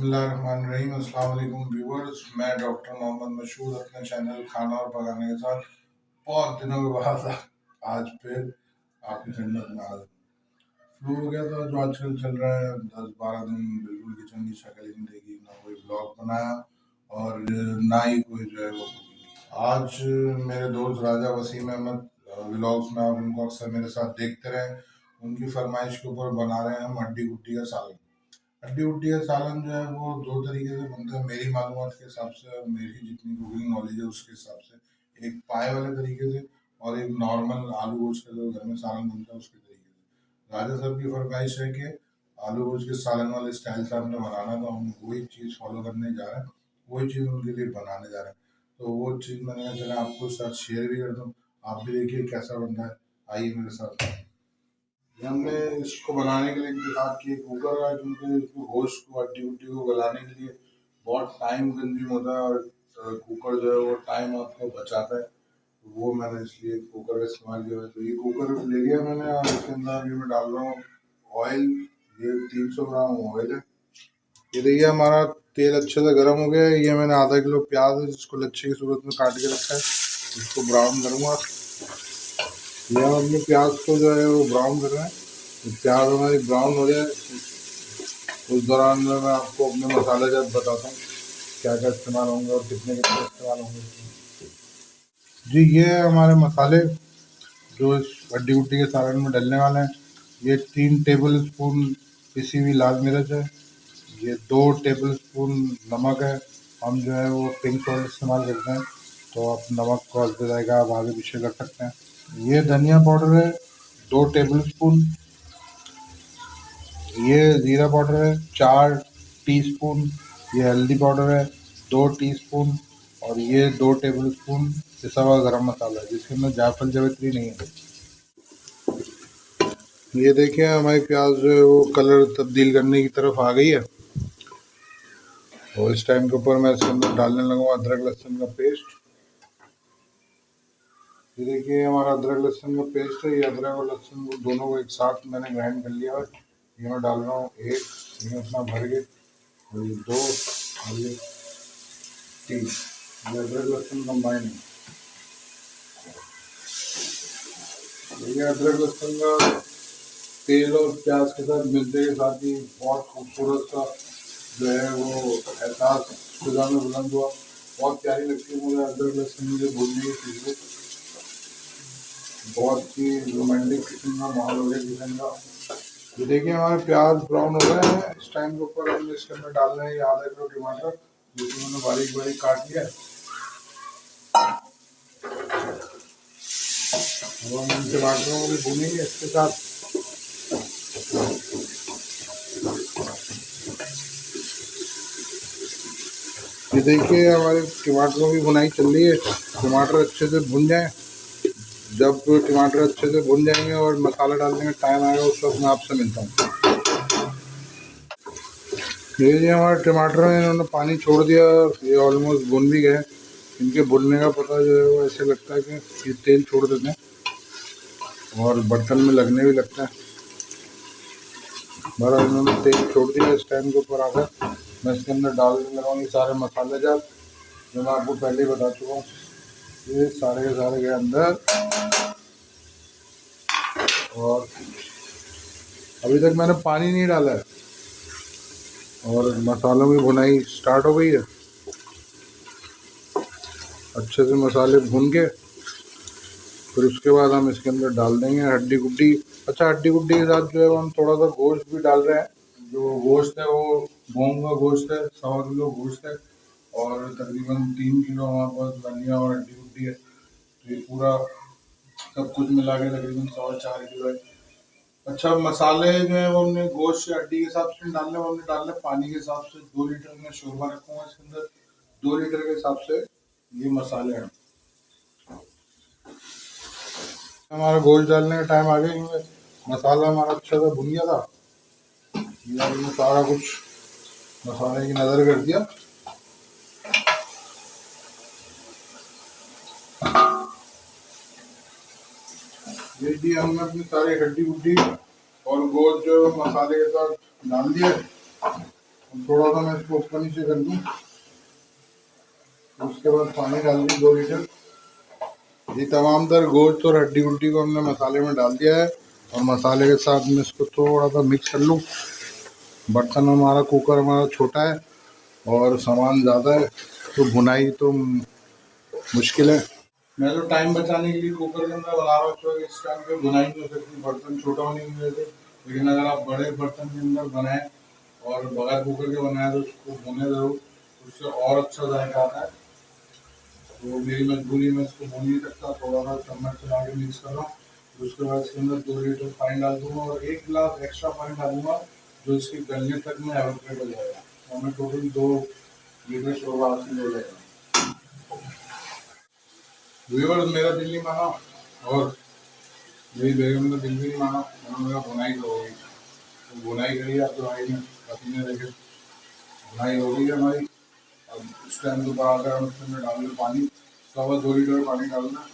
बिस्मिल्लाहिर्रहमानिर्रहीम। अस्सलाम वालेकुम व्यूअर्स, मैं डॉक्टर मोहम्मद मशहूर अपने चैनल खाना और पकाने के साथ बहुत दिनों के बाद आज फिर आपकी खिदमत में हाजिर। फ्लू हो गया था जो आजकल चल रहा है, 10-12 दिन बिल्कुल किचन की शक्ल ही नहीं देखी, ना कोई ब्लॉग बनाया और ना ही कोई जो है वो cooking की। आज मेरे दोस्त राजा वसीम अहमद व्लॉग्स में आप उनको अक्सर मेरे साथ देखते रहे, उनकी फरमाइश के ऊपर बना रहे हैं हम हड्डी गुड्डी का सालन। हड्डी उड्डी का सालन जो है वो दो तरीके से बनता है मेरी मालूमात के हिसाब से और मेरी जितनी कुकिंग नॉलेज है उसके हिसाब से। एक पाए वाले तरीके से और एक नॉर्मल आलू गोश्त का जो घर में सालन बनता है उसके तरीके से। राजा साहब की फरमाइश है कि आलू गोश्त के सालन वाले स्टाइल से हमने बनाना, तो हम वही चीज़ फॉलो करने जा रहे हैं, वही चीज़ उनके लिए बनाने जा रहे हैं। तो वो चीज़ मैंने कहा चला आपको साथ शेयर भी कर दूँ, आप भी देखिए कैसा बनता है। आइए मेरे साथ। हमने इसको बनाने के लिए इंतज़ार किए कुकर का, क्योंकि इसको गोश्त को हड्डी उड्डी को गलाने के लिए बहुत टाइम कंज्यूम होता है और कुकर जो है वो टाइम आपको बचाता है, तो वो मैंने इसलिए कुकर का इस्तेमाल किया है। तो ये कुकर ले लिया मैंने और इसके अंदर ये मैं डाल रहा हूँ ऑयल। ये 300 ग्राम ऑयल है। ये देखिए हमारा तेल अच्छे से गर्म हो गया है। ये मैंने आधा किलो प्याज है जिसको लच्छे की सूरत में काट के रखा है, इसको ब्राउन करूँगा। ये हम अपने प्याज को जो है वो ब्राउन कर रहे हैं। प्याज हमारी ब्राउन हो जाए उस दौरान में मैं आपको अपने मसाले जब बताता हूँ क्या क्या इस्तेमाल होंगे और कितने कितने इस्तेमाल होंगे। जी ये है हमारे मसाले जो इस हड्डी उड्डी के सालन में डलने वाले हैं। ये 3 टेबल स्पून पिसी हुई लाल मिर्च है, ये 2 टेबल स्पून नमक है। हम जो है वो पिंक सॉल्ट इस्तेमाल करते हैं, तो आप नमक को हल्के जाएगा आप आगे पीछे कर सकते हैं। ये धनिया पाउडर है 2 टेबल स्पून। ये ज़ीरा पाउडर है 4 टीस्पून। ये हल्दी पाउडर है 2 टीस्पून। और ये 2 टेबल स्पून पिसा हुआ गरम मसाला है जिसके अंदर जायफल जावित्री नहीं है। ये देखिए हमारी प्याज जो है वो कलर तब्दील करने की तरफ आ गई है, और इस टाइम के ऊपर मैं इसके अंदर डालने लगा अदरक लहसुन का पेस्ट। ये देखिए हमारा अदरक लहसुन का पेस्ट है। ये अदरक और लहसुन को दोनों को एक साथ मैंने ग्राइंड कर लिया है। ये मैं डाल रहा हूँ 1, ये अपना भर के, और ये 2 और ये 3। ये अदरक लहसुन कंबाइन है। ये अदरक लहसुन का तेल और प्याज के साथ मिलते के साथ ही बहुत खूबसूरत सा जो है वो एहसास फिजा में बुलंद हुआ। बहुत प्यारी लगती है मुझे अदरक लहसुन की भूनने की खुशबू। बहुत ही रोमांटिक किस्म का माहौल हो गया किचन का। ये देखिए हमारे प्याज ब्राउन हो गए हैं। इस टाइम के ऊपर हम इसके अंदर डाल रहे हैं आधा किलो टमाटर जिसको मैंने बारीक बारीक काट लिया। अब हम इन टमाटरों को भी भूनेंगे इसके साथ। ये देखिए हमारे टमाटरों की भुनाई चल रही है। टमाटर अच्छे से भुन जाए, जब टमाटर अच्छे से भुन जाएंगे और मसाला डालने में टाइम आएगा उस वक्त मैं आपसे मिलता हूँ। ये हमारे टमाटर हैं, इन्होंने पानी छोड़ दिया, ये ऑलमोस्ट भुन भी गए। इनके भुनने का पता जो है वो ऐसे लगता है कि ये तेल छोड़ देते हैं और बर्तन में लगने भी लगता है। बड़ा इन्होंने तेल छोड़ दिया। इस टाइम के ऊपर आकर मैं इसके अंदर डालने लगा ये सारे मसाले जात जो मैं आपको पहले ही बता चुका हूँ। ये सारे के सारे के अंदर, और अभी तक मैंने पानी नहीं डाला है और मसालों की भुनाई स्टार्ट हो गई है। अच्छे से मसाले भून के फिर उसके बाद हम इसके अंदर डाल देंगे हड्डी गुड्डी। अच्छा हड्डी गुड्डी के साथ जो है हम थोड़ा सा गोश्त भी डाल रहे हैं। जो गोश्त है वो मूंग का गोश्त है, 100 किलो गोश्त है और तकरीबन 3 किलो हमारे पास धनिया और हड्डी गुड्डी है। तो ये पूरा सब कुछ मिला के तकरीबन 4.25 किलो है। अच्छा मसाले जो है वो हमने गोश्त या हड्डी के हिसाब से डालने, वो हमने डालने पानी के हिसाब से 2 लीटर में शोरबा रखूँगा इसके अंदर, 2 लीटर के हिसाब से ये मसाले हैं। हमारा गोश्त डालने का टाइम आ गया क्योंकि मसाला हमारा अच्छा सा भुन गया था। ये हमने सारा कुछ मसाले की नज़र कर दिया। ये भी हमने अपनी सारी हड्डी उड्डी और गोश्त जो मसाले के साथ डाल दिया थोड़ा सा मैं इसको ऊपर नीचे कर दूँ, उसके बाद पानी डाल दी 2 लीटर। ये तमाम तर गोश्त और हड्डी उड्डी को हमने मसाले में डाल दिया है और मसाले के साथ में इसको थोड़ा सा मिक्स कर लूँ। बर्तन हमारा, कुकर हमारा छोटा है और सामान ज़्यादा है, तो भुनाई तो मुश्किल है। मैं तो टाइम बचाने के लिए कुकर के अंदर बना रहा हूँ, तो इस टाइम पे बुनाई नहीं हो सकती, बर्तन छोटा होने की वजह से। लेकिन अगर आप बड़े बर्तन के अंदर बनाएं और बगैर कुकर के बनाएं तो उसको भुने ज़रूर, उससे और अच्छा जायका आता है। तो मेरी मजबूरी में इसको भून नहीं सकता, थोड़ा सा चम्मच चला के मिक्स कर रहा हूँ। फिर उसके बाद इसके अंदर 2 लीटर पानी डाल दूंगा और 1 गिलास एक्स्ट्रा पानी डालूंगा, जो इसके गलने तक में एवोपरेट हो जाएगा। तो हमें टोटल 2 लीटर शोरबा हासिल हो जाएगा। व्यूअर्स, मेरा दिल नहीं माना और मेरी बेगम ने दिल भी नहीं माना, उन्होंने मेरा बुनाई तो हो गई। तो बुनाई करी आप तो भाई ने पसीने देखे, बुनाई हो गई है हमारी। अब उस टाइम दोबारा आकर हम उसके अंदर डाल दें पानी, 2.25 लीटर पानी डालना,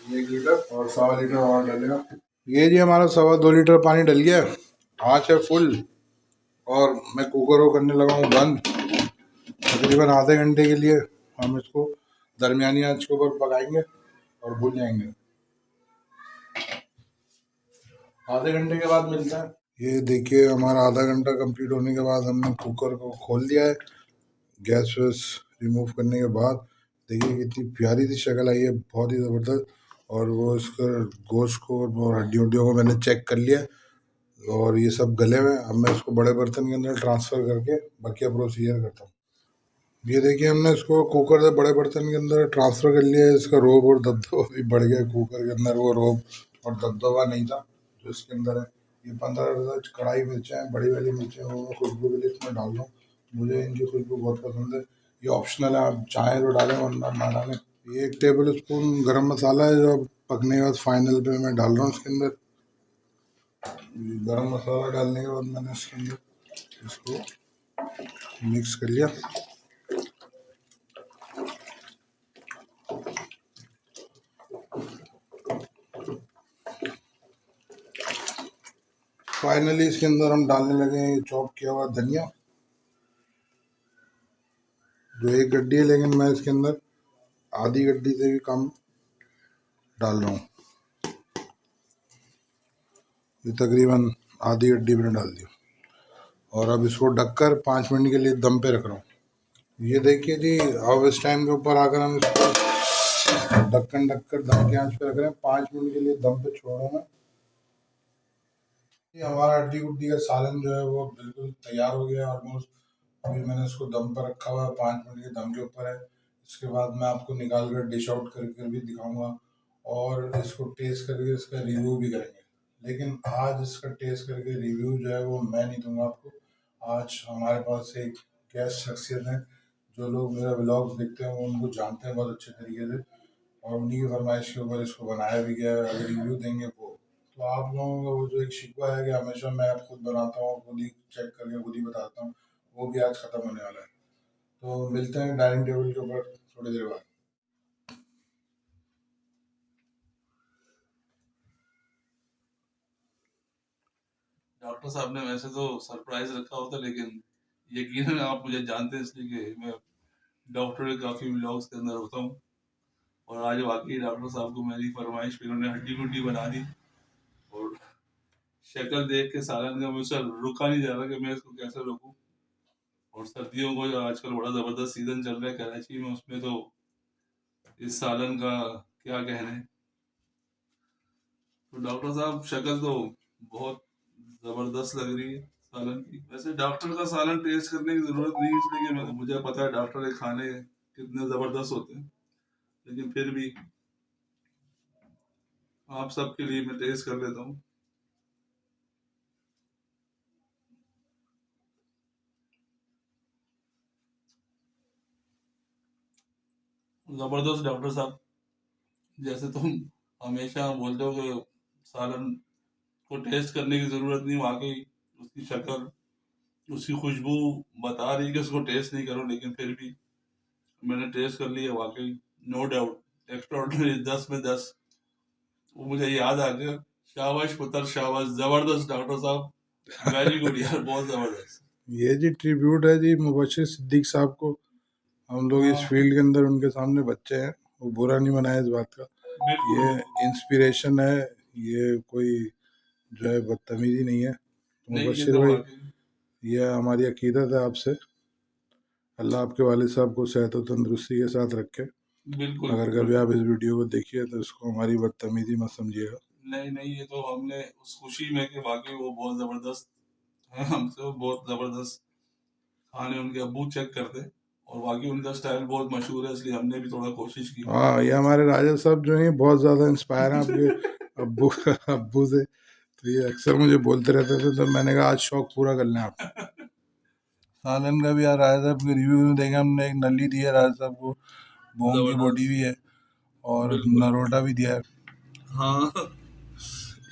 1 लीटर और 1.25 लीटर और डालेगा। ये जी हमारा 2.25 लीटर पानी डल गया, आँच है फुल और मैं कुकर को करने लगा हूँ बंद। तकरीबन आधे घंटे के लिए हम इसको दरमियानी आंच के ऊपर पकाएंगे और भून जाएंगे। आधे घंटे के बाद मिलता है। ये देखिए हमारा आधा घंटा कंप्लीट होने के बाद हमने कुकर को खोल दिया है, गैस वैस रिमूव करने के बाद। देखिए कितनी प्यारी सी शक्ल आई है, बहुत ही ज़बरदस्त। और वो इसका गोश्त को और हड्डी उड्डियों को मैंने चेक कर लिया और ये सब गले में। अब मैं इसको बड़े बर्तन के अंदर ट्रांसफ़र करके बाकी प्रोसीजर करता हूँ। ये देखिए हमने इसको कुकर से बड़े बर्तन के अंदर ट्रांसफ़र कर लिया है। इसका रोब और दबदबा भी बढ़ गया, कुकर के अंदर वो रोब और दबदबा नहीं था जो इसके अंदर है। ये 15 कढ़ाई मिर्चें हैं, बड़ी वाली मिर्चें, वो मैं खुशबू के लिए इसमें डाल रहा हूँ। मुझे इनकी खुशबू बहुत पसंद है। ये ऑप्शनल है, आप चाहें तो डालें वरना ना डालें। ये 1 टेबल स्पून गरम मसाला है, जो पकने के बाद फाइनल पे मैं डाल रहा हूँ इसके अंदर। गरम मसाला डालने के बाद मैंने इसके अंदर इसको मिक्स कर लिया। फाइनली इसके अंदर हम डालने लगे हैं चॉप किया हुआ धनिया, जो 1 गड्डी है, लेकिन मैं इसके अंदर आधी गड्डी से भी कम डाल रहा हूँ। ये तकरीबन आधी गड्डी मैंने डाल दी और अब इसको ढककर 5 मिनट के लिए दम पे रख रहा हूँ। ये देखिए जी, अब इस टाइम के ऊपर आकर हम इसको ढक्कन ढककर दम की आंच पे रख रहे हैं। 5 मिनट के लिए दम पे छोड़ रहा हूँ मैं। ये हमारा हड्डी गुड्डी का सालन जो है वो बिल्कुल तैयार हो गया ऑलमोस्ट। अभी मैंने इसको दम पर रखा हुआ है, 5 मिनट के दम के ऊपर है। इसके बाद मैं आपको निकाल कर डिश आउट करके भी दिखाऊंगा और इसको टेस्ट करके इसका रिव्यू भी करेंगे। लेकिन आज इसका टेस्ट करके रिव्यू जो है वो मैं नहीं दूंगा आपको। आज हमारे पास एक गेस्ट शख्सियत है, जो लोग मेरा व्लॉग्स देखते हैं वो उनको जानते हैं बहुत अच्छे तरीके से, और उन्हीं की फरमाइश के ऊपर इसको बनाया भी गया है। अगर रिव्यू देंगे वो, तो आप लोगों का वो जो एक शिकवा है कि हमेशा मैं खुद बनाता हूँ, खुद ही चेक करके खुद ही बताता हूँ, वो भी आज ख़त्म होने वाला है। तो मिलते हैं डाइनिंग टेबल के ऊपर थोड़ी देर बाद। डॉक्टर साहब ने वैसे तो सरप्राइज रखा होता, लेकिन यकीनन आप मुझे जानते हैं इसलिए कि मैं डॉक्टर के काफ़ी व्लॉग्स के अंदर होता हूँ। और आज वाकई डॉक्टर साहब को मेरी फरमाइश पे उन्होंने हड्डी गुड्डी बना दी और शक्ल देख के सालन का मुझसे रुका नहीं जा रहा कि मैं इसको कैसे रोकूं। और सर्दियों को जो आजकल बड़ा ज़बरदस्त सीज़न चल रहा है कराची में, उसमें तो इस सालन का क्या कहने। तो डॉक्टर साहब शक्ल तो बहुत ज़बरदस्त लग रही है सालन की। वैसे डॉक्टर का सालन टेस्ट करने की ज़रूरत नहीं है, इसलिए कि मुझे पता है डॉक्टर के खाने कितने ज़बरदस्त होते हैं, लेकिन फिर भी आप सबके लिए मैं टेस्ट कर लेता हूँ। ज़बरदस्त डॉक्टर साहब, जैसे तुम हमेशा बोलते हो कि सालन को टेस्ट करने की ज़रूरत नहीं, वाकई उसकी शक्ल, उसकी खुशबू बता रही है कि उसको टेस्ट नहीं करो, लेकिन फिर भी मैंने टेस्ट कर लिया। वाकई नो डाउट एक्स्ट्रॉर्डिनरी, 10 में 10। वो मुझे याद आ गया। शाबाश पुत्र शाबाश, जबरदस्त डॉक्टर साहब, वेरी गुड यार, बहुत जबरदस्त। ये जी ट्रिब्यूट है जी मुबशिर सिद्दीक साहब को। हम लोग इस फील्ड के अंदर उनके सामने बच्चे हैं, वो बुरा नहीं मनाए इस बात का। बिल्कुल ये इंस्पिरेशन है, ये कोई जो है बदतमीजी नहीं है। नहीं, ये मुबशिर तो भाई, वाकई ये हमारी अकीदत है आपसे। अल्लाह आपके वालिद साहब को सेहत और तंदुरुस्ती के साथ रखे। बिल्कुल अगर बिल्कुल। कभी आप इस वीडियो को देखिए तो इसको हमारी बदतमीजी मत समझिएगा। नहीं नहीं, ये तो हमने उस खुशी में कि वाकई वो बहुत जबरदस्त है हमसे, वो बहुत जबरदस्त खाने उनके अब्बू चेक करते, और वाकई उनका स्टाइल बहुत मशहूर है, इसलिए हमने भी थोड़ा कोशिश की। हाँ, ये हमारे राजा साहब जो हैं बहुत ज़्यादा इंस्पायर हैं आपके अब्बू अब्बू से। तो ये अक्सर मुझे बोलते रहते थे, तो मैंने कहा आज शौक पूरा कर लें आप। सालन का भी यार राजा साहब के रिव्यू में देखें हमने, एक नली दी है राजा साहब को, बोंग की बॉडी भी है और बिल्कुल नरोटा भी दिया है। हाँ,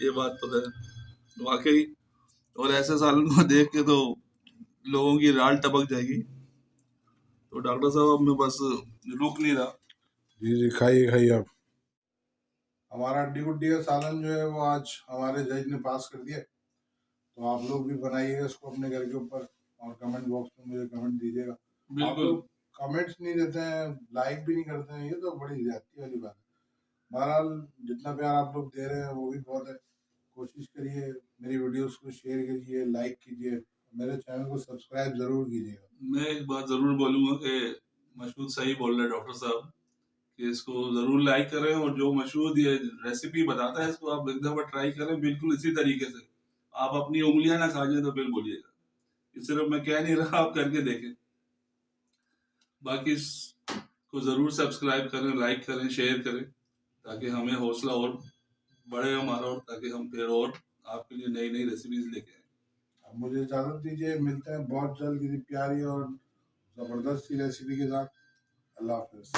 ये बात तो है वाकई। और ऐसे सालन को देख के तो लोगों की राल टपक जाएगी। तो डॉक्टर साहब अब मैं बस रुक नहीं रहा। जी जी, खाइए खाइए आप। हमारा हड्डी गुड्डी का सालन जो है वो आज हमारे जज ने पास कर दिया, तो आप लोग भी बनाइएगा इसको अपने घर के ऊपर, और कमेंट बॉक्स में मुझे कमेंट दीजिएगा। आप बिल्कुल लोग कमेंट्स नहीं देते हैं, लाइक भी नहीं करते हैं, ये तो बड़ी ज्यादती वाली बात है। बहरहाल जितना प्यार आप लोग दे रहे हैं वो भी बहुत है। कोशिश करिए मेरी वीडियोस को शेयर कीजिए, लाइक कीजिए, मेरे चैनल को सब्सक्राइब जरूर कीजिएगा। मैं एक बात जरूर बोलूंगा कि मशहूद सही बोल रहे हैं डॉक्टर साहब, कि इसको जरूर लाइक करें, और जो मशहूद ये रेसिपी बताता है इसको आप एक दफा ट्राई करें बिल्कुल इसी तरीके से। आप अपनी उंगलियां ना खा जाए तो फिर बोलिएगा। ये सिर्फ मैं कह नहीं रहा, आप करके देखें। बाकी इसको जरूर सब्सक्राइब करें, लाइक करें, शेयर करें, ताकि हमें हौसला और बढ़े हमारा, और ताकि हम फिर और आपके लिए नई नई रेसिपीज लेके आए। अब मुझे इजाजत दीजिए, मिलते हैं बहुत जल्द किसी प्यारी और जबरदस्त सी रेसिपी के साथ। अल्लाह हाफिज।